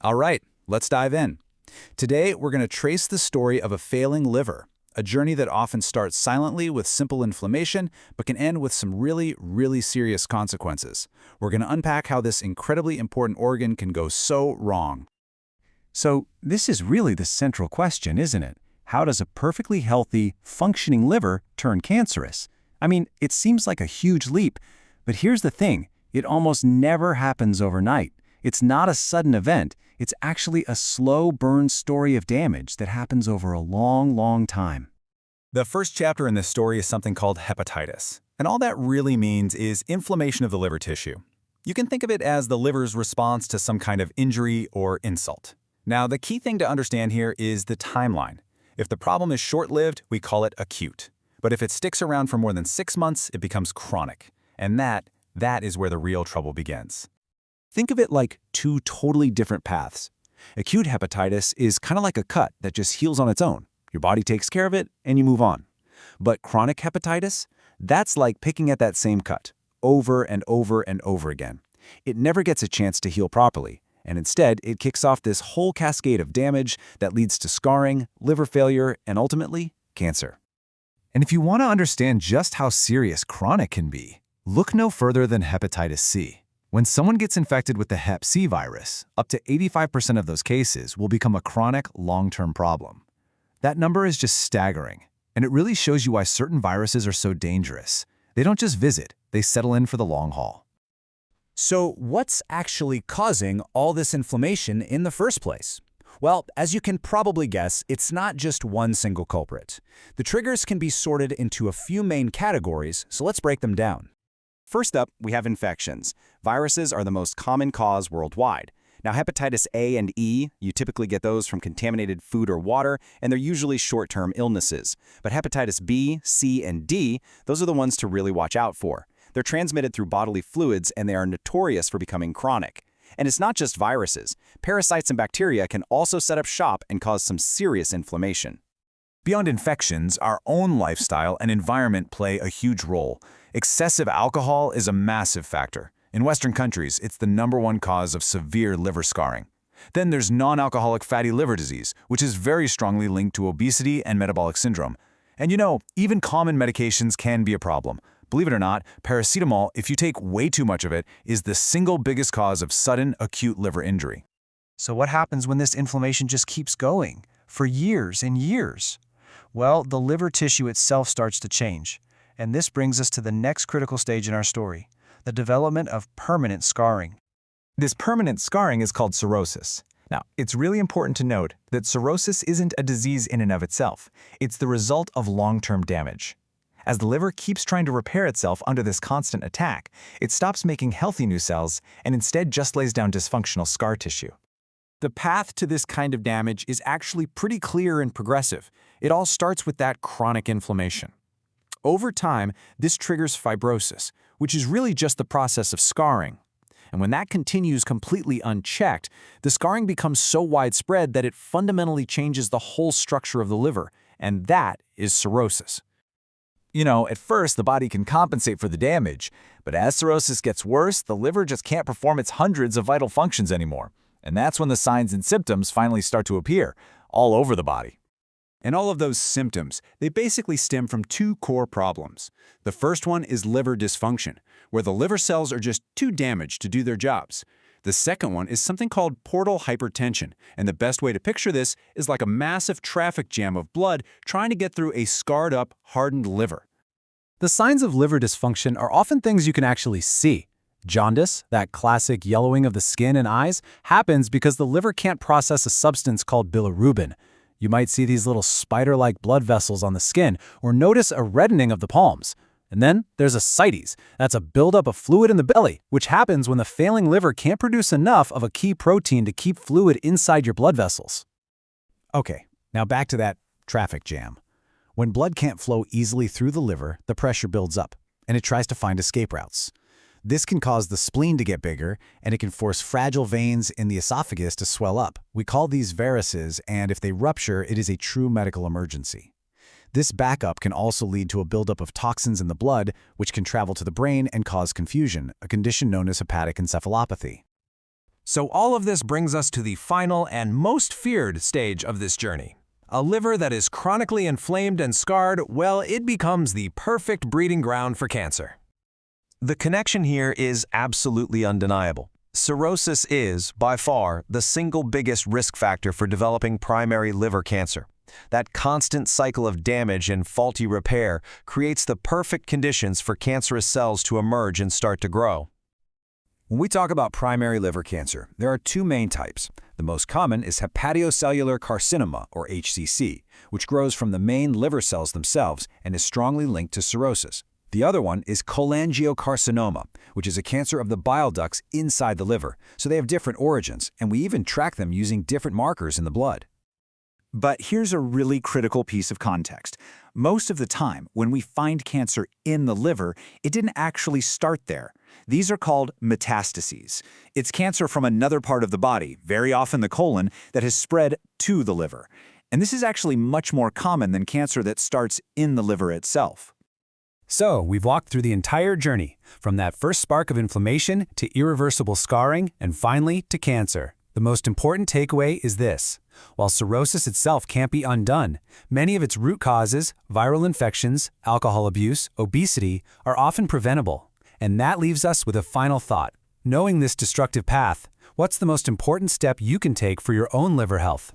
All right, let's dive in. Today, we're going to trace the story of a failing liver, a journey that often starts silently with simple inflammation, but can end with some really serious consequences. We're going to unpack how this incredibly important organ can go so wrong. So this is really the central question, isn't it? How does a perfectly healthy, functioning liver turn cancerous? I mean, it seems like a huge leap, but here's the thing. It almost never happens overnight. It's not a sudden event. It's actually a slow burn story of damage that happens over a long time. The first chapter in this story is something called hepatitis, and all that really means is inflammation of the liver tissue. You can think of it as the liver's response to some kind of injury or insult. Now, the key thing to understand here is the timeline. If the problem is short-lived, we call it acute. But if it sticks around for more than 6 months, it becomes chronic. And that is where the real trouble begins. Think of it like two totally different paths. Acute hepatitis is kind of like a cut that just heals on its own. Your body takes care of it, and you move on. But chronic hepatitis, that's like picking at that same cut, over and over again. It never gets a chance to heal properly, and instead, it kicks off this whole cascade of damage that leads to scarring, liver failure, and ultimately, cancer. And if you want to understand just how serious chronic can be, look no further than hepatitis C. When someone gets infected with the Hep C virus, up to 85% of those cases will become a chronic, long-term problem. That number is just staggering, and it really shows you why certain viruses are so dangerous. They don't just visit, they settle in for the long haul. So what's actually causing all this inflammation in the first place? Well, as you can probably guess, it's not just one single culprit. The triggers can be sorted into a few main categories, so let's break them down. First up, we have infections. Viruses are the most common cause worldwide. Now, hepatitis A and E, you typically get those from contaminated food or water, and they're usually short-term illnesses. But hepatitis B, C, and D, those are the ones to really watch out for. They're transmitted through bodily fluids, and they are notorious for becoming chronic. And it's not just viruses. Parasites and bacteria can also set up shop and cause some serious inflammation. Beyond infections, our own lifestyle and environment play a huge role. Excessive alcohol is a massive factor. In Western countries, it's the #1 cause of severe liver scarring. Then there's non-alcoholic fatty liver disease, which is very strongly linked to obesity and metabolic syndrome. And even common medications can be a problem. Believe it or not, paracetamol, if you take way too much of it, is the single biggest cause of sudden acute liver injury. So what happens when this inflammation just keeps going for years and years? Well, the liver tissue itself starts to change. And this brings us to the next critical stage in our story, the development of permanent scarring. This permanent scarring is called cirrhosis. Now, it's really important to note that cirrhosis isn't a disease in and of itself. It's the result of long-term damage. As the liver keeps trying to repair itself under this constant attack, it stops making healthy new cells and instead just lays down dysfunctional scar tissue. The path to this kind of damage is actually pretty clear and progressive. It all starts with that chronic inflammation. Over time, this triggers fibrosis, which is really just the process of scarring. And when that continues completely unchecked, the scarring becomes so widespread that it fundamentally changes the whole structure of the liver, and that is cirrhosis. At first, the body can compensate for the damage, but as cirrhosis gets worse, the liver just can't perform its hundreds of vital functions anymore. And that's when the signs and symptoms finally start to appear, all over the body. And all of those symptoms, they basically stem from two core problems. The first one is liver dysfunction, where the liver cells are just too damaged to do their jobs. The second one is something called portal hypertension, and the best way to picture this is like a massive traffic jam of blood trying to get through a scarred-up, hardened liver. The signs of liver dysfunction are often things you can actually see. Jaundice, that classic yellowing of the skin and eyes, happens because the liver can't process a substance called bilirubin. You might see these little spider-like blood vessels on the skin or notice a reddening of the palms. And then there's ascites. That's a buildup of fluid in the belly, which happens when the failing liver can't produce enough of a key protein to keep fluid inside your blood vessels. Okay, now back to that traffic jam. When blood can't flow easily through the liver, the pressure builds up, and it tries to find escape routes. This can cause the spleen to get bigger, and it can force fragile veins in the esophagus to swell up. We call these varices, and if they rupture, it is a true medical emergency. This backup can also lead to a buildup of toxins in the blood, which can travel to the brain and cause confusion, a condition known as hepatic encephalopathy. So all of this brings us to the final and most feared stage of this journey. A liver that is chronically inflamed and scarred, well, it becomes the perfect breeding ground for cancer. The connection here is absolutely undeniable. Cirrhosis is, by far, the single biggest risk factor for developing primary liver cancer. That constant cycle of damage and faulty repair creates the perfect conditions for cancerous cells to emerge and start to grow. When we talk about primary liver cancer, there are two main types. The most common is hepatocellular carcinoma, or HCC, which grows from the main liver cells themselves and is strongly linked to cirrhosis. The other one is cholangiocarcinoma, which is a cancer of the bile ducts inside the liver, so they have different origins, and we even track them using different markers in the blood. But here's a really critical piece of context. Most of the time, when we find cancer in the liver, it didn't actually start there. These are called metastases. It's cancer from another part of the body, very often the colon, that has spread to the liver. And this is actually much more common than cancer that starts in the liver itself. So, we've walked through the entire journey, from that first spark of inflammation to irreversible scarring and finally to cancer. The most important takeaway is this. While cirrhosis itself can't be undone, many of its root causes, viral infections, alcohol abuse, obesity, are often preventable. And that leaves us with a final thought. Knowing this destructive path, what's the most important step you can take for your own liver health?